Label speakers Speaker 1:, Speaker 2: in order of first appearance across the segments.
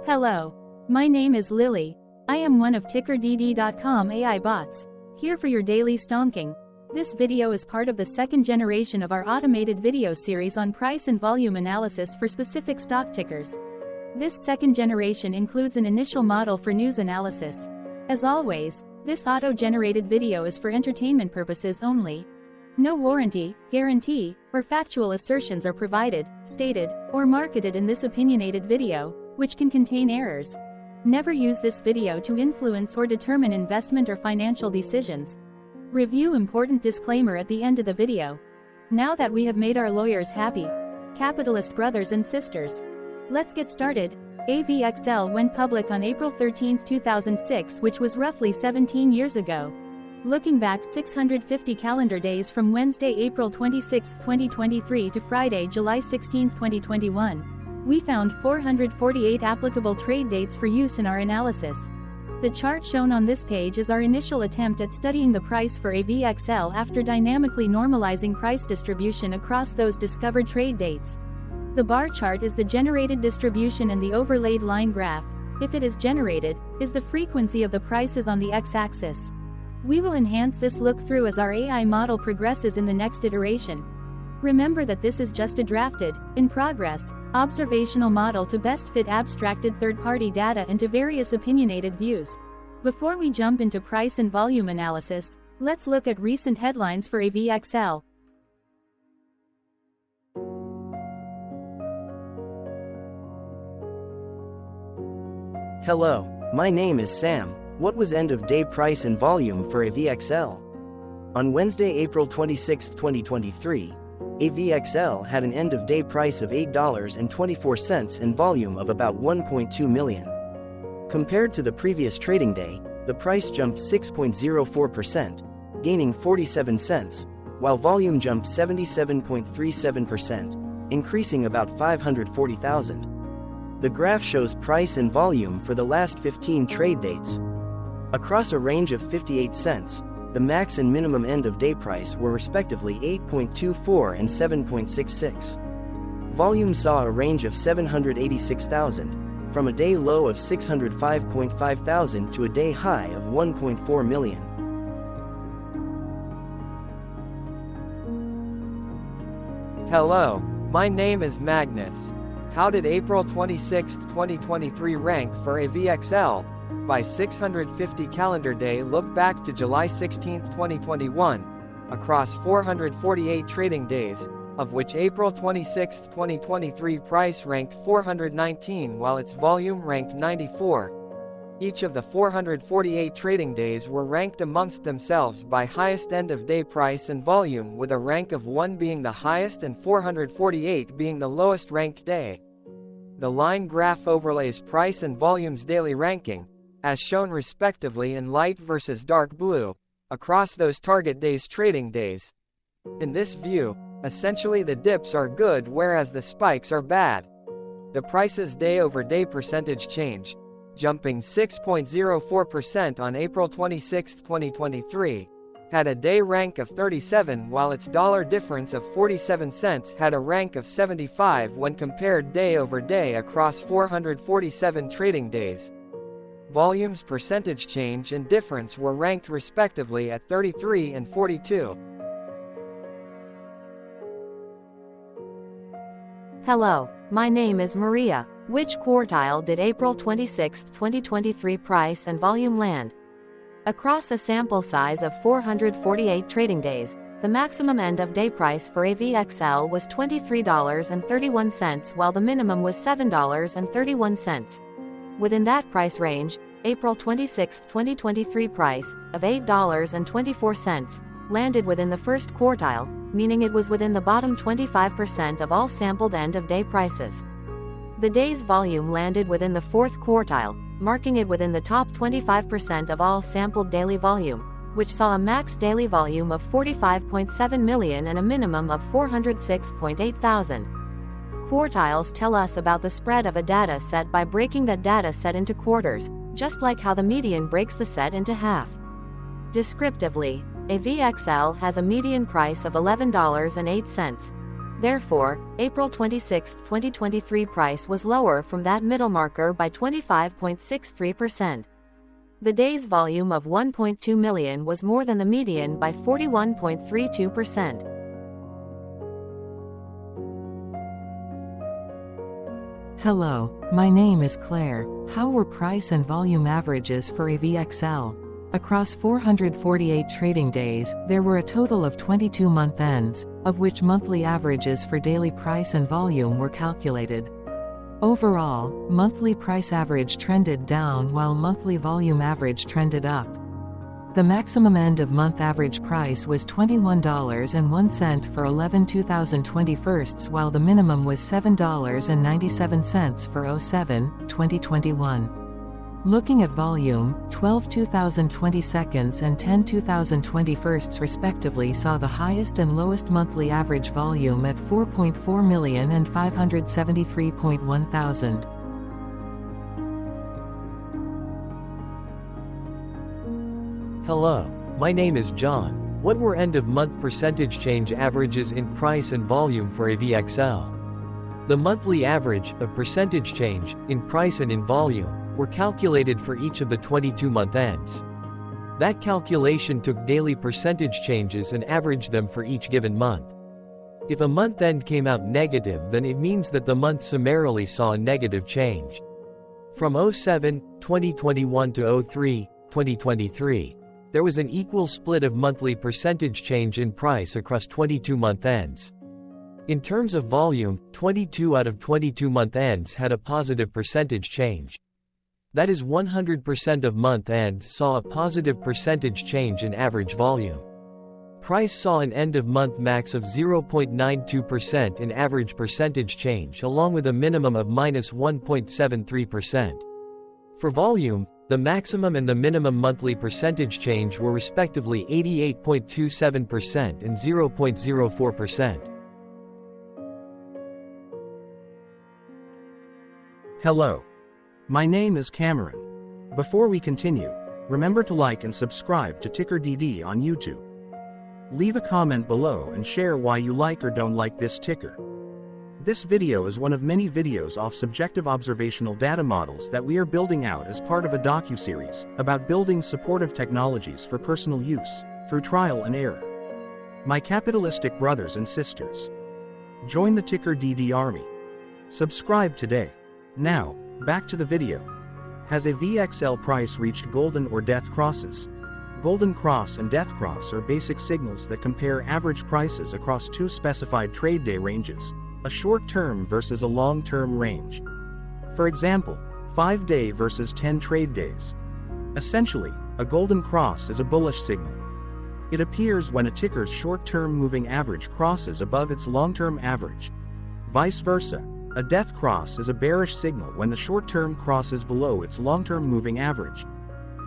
Speaker 1: Hello. My name is Lily. I am one of TickerDD.com AI bots, here for your daily stonking. This video is part of the second generation of our automated video series on price and volume analysis for specific stock tickers. This second generation includes an initial model for news analysis. As always, this auto-generated video is for entertainment purposes only. No warranty, guarantee, or factual assertions are provided, stated, or marketed in this opinionated video, which can contain errors. Never use this video to influence or determine investment or financial decisions. Review important disclaimer at the end of the video. Now that we have made our lawyers happy, capitalist brothers and sisters, let's get started. AVXL went public on April 13, 2006, which was roughly 17 years ago. Looking back 650 calendar days from Wednesday, April 26, 2023 to Friday, July 16, 2021. We found 448 applicable trade dates for use in our analysis. The chart shown on this page is our initial attempt at studying the price for AVXL after dynamically normalizing price distribution across those discovered trade dates. The bar chart is the generated distribution and the overlaid line graph, if it is generated, is the frequency of the prices on the x-axis. We will enhance this look-through as our AI model progresses in the next iteration. Remember that this is just a drafted, in progress, observational model to best fit abstracted third-party data into various opinionated views. Before we jump into price and volume analysis, let's look at recent headlines for AVXL.
Speaker 2: Hello, my name is Sam. What was end-of-day price and volume for AVXL? On Wednesday, April 26, 2023, AVXL had an end-of-day price of $8.24 and volume of about 1.2 million. Compared to the previous trading day, the price jumped 6.04%, gaining 47 cents, while volume jumped 77.37%, increasing about 540,000. The graph shows price and volume for the last 15 trade dates. Across a range of 58 cents, the max and minimum end-of-day price were respectively 8.24 and 7.66. Volume saw a range of 786,000, from a day low of 605.5 thousand to a day high of 1.4 million.
Speaker 3: Hello, my name is Magnus. How did April 26, 2023 rank for AVXL? By 650 calendar day look back to July 16, 2021, across 448 trading days, of which April 26, 2023 price ranked 419 while its volume ranked 94. Each of the 448 trading days were ranked amongst themselves by highest end-of-day price and volume, with a rank of 1 being the highest and 448 being the lowest ranked day. The line graph overlays price and volume's daily ranking, as shown respectively in light versus dark blue, across those target days' trading days. In this view, essentially the dips are good whereas the spikes are bad. The price's day-over-day percentage change, jumping 6.04% on April 26, 2023, had a day rank of 37 while its dollar difference of 47 cents had a rank of 75 when compared day over day across 447 trading days. Volume's percentage change and difference were ranked respectively at 33 and 42.
Speaker 4: Hello, my name is Maria. Which quartile did April 26, 2023 price and volume land? Across a sample size of 448 trading days, the maximum end-of-day price for AVXL was $23.31 while the minimum was $7.31. Within that price range, April 26, 2023 price, of $8.24, landed within the first quartile, meaning it was within the bottom 25% of all sampled end-of-day prices. The day's volume landed within the fourth quartile, marking it within the top 25% of all sampled daily volume, which saw a max daily volume of 45.7 million and a minimum of 406.8 thousand. Quartiles tell us about the spread of a data set by breaking that data set into quarters, just like how the median breaks the set into half. Descriptively, AVXL has a median price of $11.08. Therefore, April 26, 2023 price was lower from that middle marker by 25.63%. The day's volume of 1.2 million was more than the median by 41.32%.
Speaker 5: Hello, my name is Claire. How were price and volume averages for AVXL? Across 448 trading days, there were a total of 22 month ends, of which monthly averages for daily price and volume were calculated. Overall, monthly price average trended down while monthly volume average trended up. The maximum end of month average price was $21.01 for 11/2021, while the minimum was $7.97 for 07/2021. Looking at volume, 12/2022 and 10/2021 respectively saw the highest and lowest monthly average volume at 4.4 million and 573.1 thousand.
Speaker 6: Hello, my name is John. What were end-of-month percentage change averages in price and volume for AVXL? The monthly average of percentage change in price and in volume were calculated for each of the 22-month ends. That calculation took daily percentage changes and averaged them for each given month. If a month end came out negative, then it means that the month summarily saw a negative change. From 07/2021 to 03/2023, there was an equal split of monthly percentage change in price across 22-month ends. In terms of volume, 22 out of 22-month ends had a positive percentage change. That is 100% of month ends saw a positive percentage change in average volume. Price saw an end-of-month max of 0.92% in average percentage change along with a minimum of -1.73%. For volume, the maximum and the minimum monthly percentage change were respectively 88.27% and 0.04%.
Speaker 7: Hello. My name is Cameron. Before we continue, remember to like and subscribe to TickerDD on YouTube. Leave a comment below and share why you like or don't like this ticker. This video is one of many videos off subjective observational data models that we are building out as part of a docu-series about building supportive technologies for personal use, through trial and error. My capitalistic brothers and sisters, join the TickerDD army. Subscribe today. Now, back to the video. Has AVXL price reached golden or death crosses? Golden cross and death cross are basic signals that compare average prices across two specified trade day ranges, a short-term versus a long-term range. For example, 5-day versus 10 trade days. Essentially, a golden cross is a bullish signal. It appears when a ticker's short-term moving average crosses above its long-term average. Vice versa, a death cross is a bearish signal when the short-term crosses below its long-term moving average.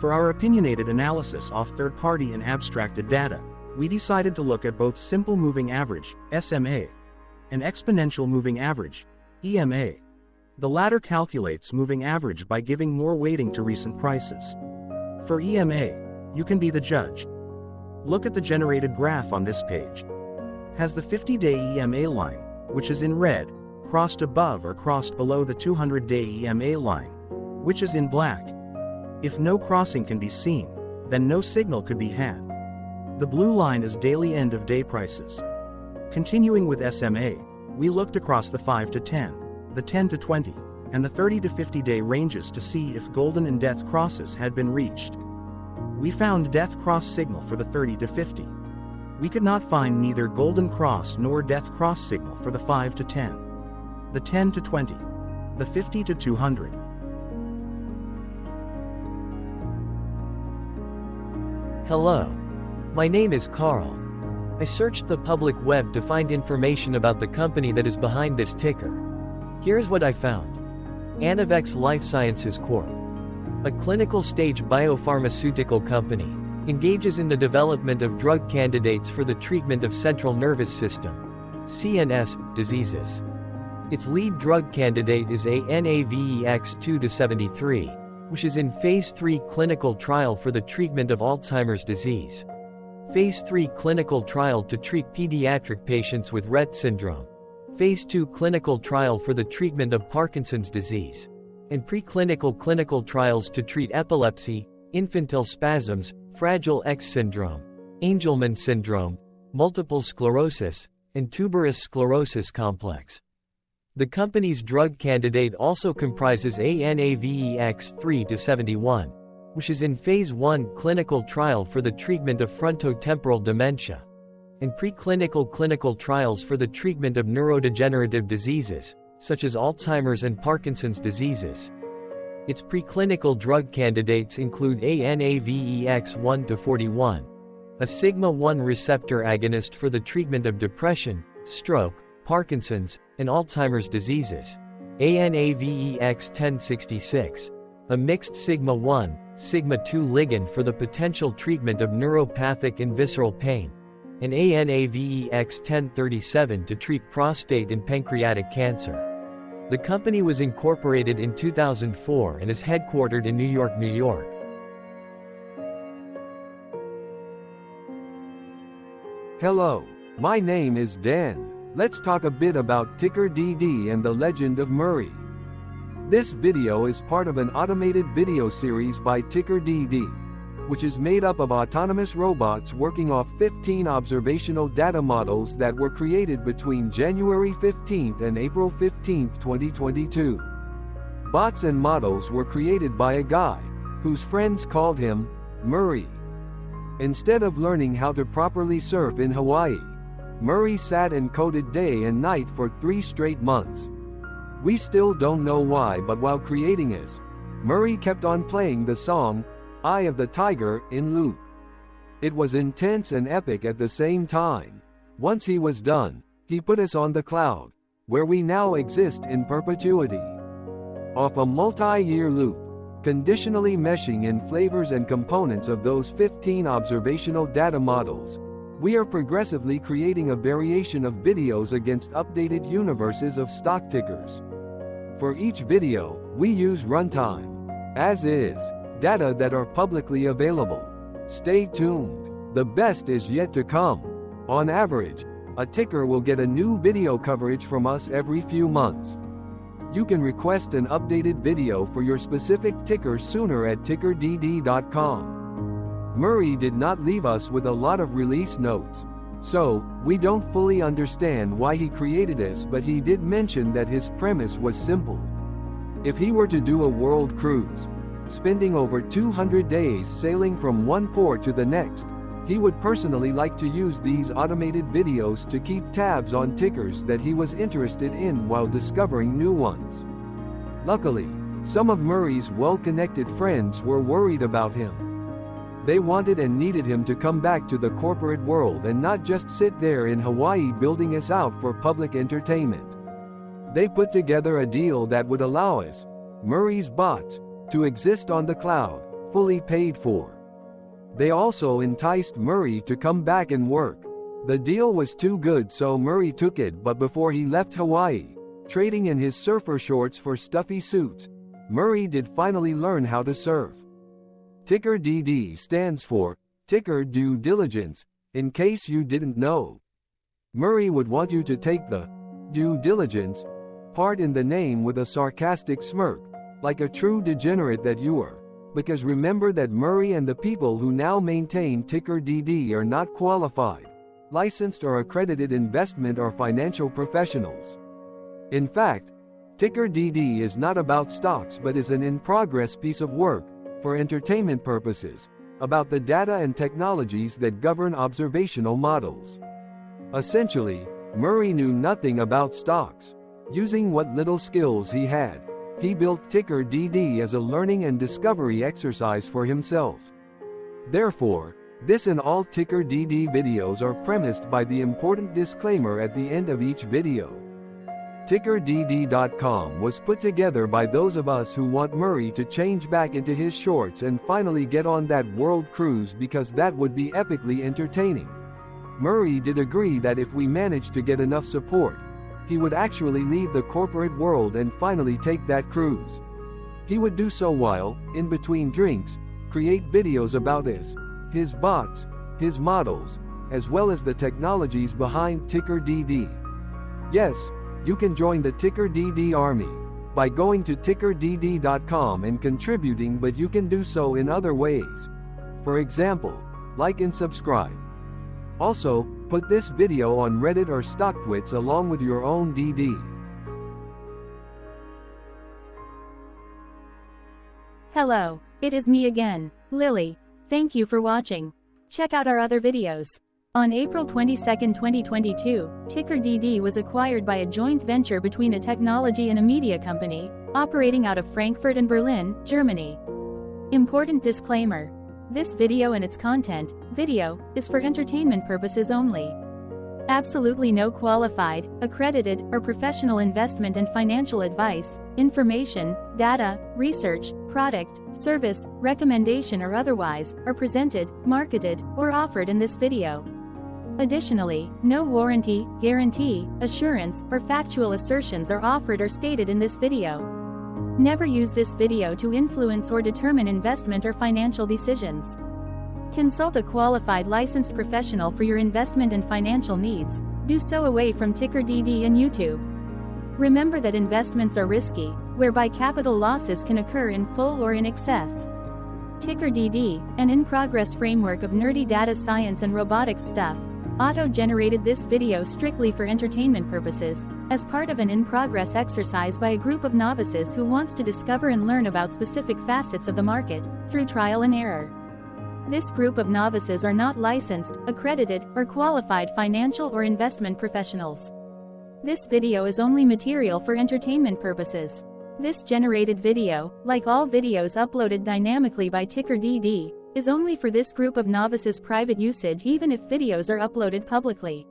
Speaker 7: For our opinionated analysis off third-party and abstracted data, we decided to look at both simple moving average, SMA, and exponential moving average, EMA. The latter calculates moving average by giving more weighting to recent prices. For EMA, you can be the judge. Look at the generated graph on this page. Has the 50-day EMA line, which is in red, crossed above or crossed below the 200-day EMA line, which is in black? If no crossing can be seen, then no signal could be had. The blue line is daily end-of-day prices. Continuing with SMA, we looked across the 5 to 10, the 10 to 20, and the 30 to 50-day ranges to see if golden and death crosses had been reached. We found death cross signal for the 30 to 50. We could not find neither golden cross nor death cross signal for the 5 to 10, the 10 to 20, the 50 to 200.
Speaker 6: Hello. My name is Carl. I searched the public web to find information about the company that is behind this ticker. Here's what I found. AVXL Life Sciences Corp., a clinical stage biopharmaceutical company, engages in the development of drug candidates for the treatment of central nervous system (CNS) diseases. Its lead drug candidate is AVXL 2-73, which is in Phase 3 clinical trial for the treatment of Alzheimer's disease. Phase 3 clinical trial to treat pediatric patients with Rett syndrome, Phase 2 clinical trial for the treatment of Parkinson's disease. And preclinical clinical trials to treat epilepsy, infantile spasms, Fragile X syndrome, Angelman syndrome, multiple sclerosis, and tuberous sclerosis complex. The company's drug candidate also comprises AVXL3-71, which is in Phase 1 clinical trial for the treatment of frontotemporal dementia, and preclinical clinical trials for the treatment of neurodegenerative diseases, such as Alzheimer's and Parkinson's diseases. Its preclinical drug candidates include ANAVEX1-41, a sigma-1 receptor agonist for the treatment of depression, stroke, Parkinson's, and Alzheimer's diseases, ANAVEX1066, a mixed sigma-1, sigma-2 ligand for the potential treatment of neuropathic and visceral pain, and ANAVEX1037 to treat prostate and pancreatic cancer. The company was incorporated in 2004 and is headquartered in New York, New York.
Speaker 8: Hello, my name is Dan. Let's talk a bit about TickerDD and the legend of Murray. This video is part of an automated video series by TickerDD, which is made up of autonomous robots working off 15 observational data models that were created between January 15th and April 15th, 2022. Bots and models were created by a guy, whose friends called him Murray. Instead of learning how to properly surf in Hawaii, Murray sat and coded day and night for 3 straight months. We still don't know why, but while creating it, Murray kept on playing the song, Eye of the Tiger, in loop. It was intense and epic at the same time. Once he was done, he put us on the cloud, where we now exist in perpetuity. Off a multi-year loop, conditionally meshing in flavors and components of those 15 observational data models, we are progressively creating a variation of videos against updated universes of stock tickers. For each video, we use runtime, as is, data that are publicly available. Stay tuned. The best is yet to come. On average, a ticker will get a new video coverage from us every few months. You can request an updated video for your specific ticker sooner at TickerDD.com. Murray did not leave us with a lot of release notes, so we don't fully understand why he created this, but he did mention that his premise was simple. If he were to do a world cruise, spending over 200 days sailing from one port to the next, he would personally like to use these automated videos to keep tabs on tickers that he was interested in while discovering new ones. Luckily, some of Murray's well-connected friends were worried about him. They wanted and needed him to come back to the corporate world and not just sit there in Hawaii building us out for public entertainment. They put together a deal that would allow us, Murray's bots, to exist on the cloud, fully paid for. They also enticed Murray to come back and work. The deal was too good, so Murray took it, but before he left Hawaii, trading in his surfer shorts for stuffy suits, Murray did finally learn how to surf. TickerDD stands for Ticker Due Diligence, in case you didn't know. Murray would want you to take the due diligence part in the name with a sarcastic smirk, like a true degenerate that you are, because remember that Murray and the people who now maintain TickerDD are not qualified, licensed or accredited investment or financial professionals. In fact, TickerDD is not about stocks but is an in-progress piece of work, for entertainment purposes, about the data and technologies that govern observational models. Essentially, Murray knew nothing about stocks. Using what little skills he had, he built TickerDD as a learning and discovery exercise for himself. Therefore, this and all TickerDD videos are premised by the important disclaimer at the end of each video. TickerDD.com was put together by those of us who want Murray to change back into his shorts and finally get on that world cruise, because that would be epically entertaining. Murray did agree that if we managed to get enough support, he would actually leave the corporate world and finally take that cruise. He would do so while, in between drinks, create videos about his bots, his models, as well as the technologies behind TickerDD. Yes, You can join the TickerDD army by going to TickerDD.com and contributing, but you can do so in other ways. For example, like and subscribe. Also, put this video on Reddit or StockTwits along with your own DD.
Speaker 1: Hello, it is me again, Lily. Thank you for watching. Check out our other videos. On April 22, 2022, TickerDD was acquired by a joint venture between a technology and a media company, operating out of Frankfurt and Berlin, Germany. Important disclaimer. This video and its content, video, is for entertainment purposes only. Absolutely no qualified, accredited, or professional investment and financial advice, information, data, research, product, service, recommendation or otherwise, are presented, marketed, or offered in this video. Additionally, no warranty, guarantee, assurance, or factual assertions are offered or stated in this video. Never use this video to influence or determine investment or financial decisions. Consult a qualified licensed professional for your investment and financial needs. Do so away from TickerDD and YouTube. Remember that investments are risky, whereby capital losses can occur in full or in excess. TickerDD, an in-progress framework of nerdy data science and robotics stuff, auto-generated this video strictly for entertainment purposes, as part of an in-progress exercise by a group of novices who wants to discover and learn about specific facets of the market, through trial and error. This group of novices are not licensed, accredited, or qualified financial or investment professionals. This video is only material for entertainment purposes. This generated video, like all videos uploaded dynamically by TickerDD, is only for this group of novices' private usage even if videos are uploaded publicly.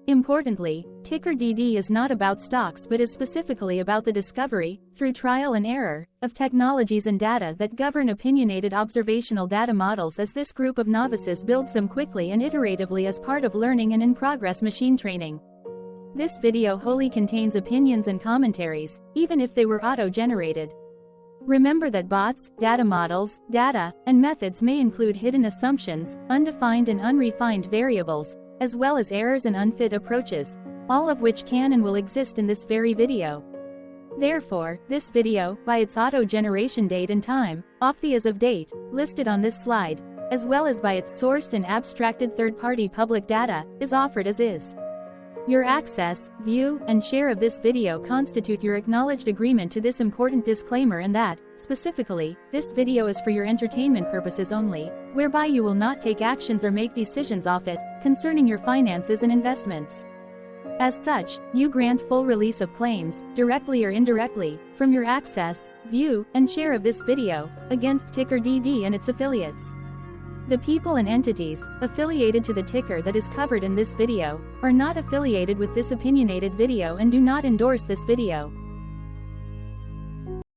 Speaker 1: Importantly, TickerDD is not about stocks but is specifically about the discovery, through trial and error, of technologies and data that govern opinionated observational data models as this group of novices builds them quickly and iteratively as part of learning and in-progress machine training. This video wholly contains opinions and commentaries, even if they were auto-generated. Remember that bots, data models, data, and methods may include hidden assumptions, undefined and unrefined variables, as well as errors and unfit approaches, all of which can and will exist in this very video. Therefore, this video, by its auto-generation date and time, off the as of date, listed on this slide, as well as by its sourced and abstracted third-party public data, is offered as is. Your access, view, and share of this video constitute your acknowledged agreement to this important disclaimer and that, specifically, this video is for your entertainment purposes only, whereby you will not take actions or make decisions off it, concerning your finances and investments. As such, you grant full release of claims, directly or indirectly, from your access, view, and share of this video, against TickerDD and its affiliates. The people and entities, affiliated to the ticker that is covered in this video, are not affiliated with this opinionated video and do not endorse this video.